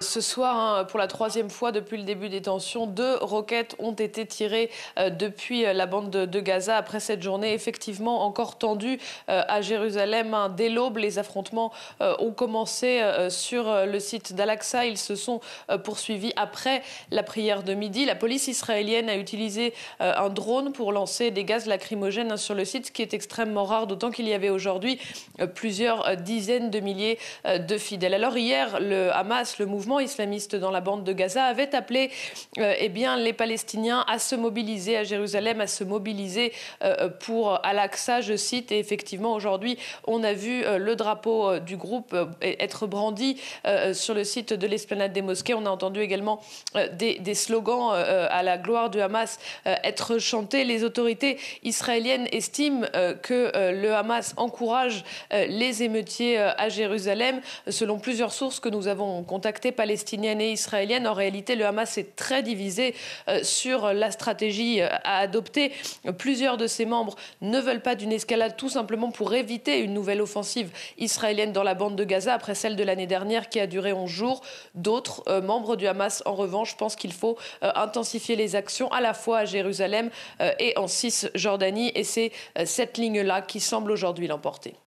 Ce soir, pour la troisième fois depuis le début des tensions, 2 roquettes ont été tirées depuis la bande de Gaza. Après cette journée effectivement encore tendue à Jérusalem, dès l'aube, les affrontements ont commencé sur le site d'Al-Aqsa. Ils se sont poursuivis après la prière de midi. La police israélienne a utilisé un drone pour lancer des gaz lacrymogènes sur le site, ce qui est extrêmement rare, d'autant qu'il y avait aujourd'hui plusieurs dizaines de milliers de fidèles. Alors hier, le Hamas, le mouvement islamiste dans la bande de Gaza, avait appelé les Palestiniens à se mobiliser à Jérusalem, à se mobiliser pour Al-Aqsa, je cite. Et effectivement, aujourd'hui, on a vu le drapeau du groupe être brandi sur le site de l'esplanade des mosquées. On a entendu également des slogans à la gloire du Hamas être chantés. Les autorités israéliennes estiment que le Hamas encourage les émeutiers à Jérusalem. Selon plusieurs sources que nous avons contactées, palestiniennes et israéliennes, en réalité, le Hamas est très divisé sur la stratégie à adopter. Plusieurs de ses membres ne veulent pas d'une escalade, tout simplement pour éviter une nouvelle offensive israélienne dans la bande de Gaza, après celle de l'année dernière qui a duré 11 jours. D'autres membres du Hamas, en revanche, pensent qu'il faut intensifier les actions à la fois à Jérusalem et en Cisjordanie. Et c'est cette ligne-là qui semble aujourd'hui l'emporter.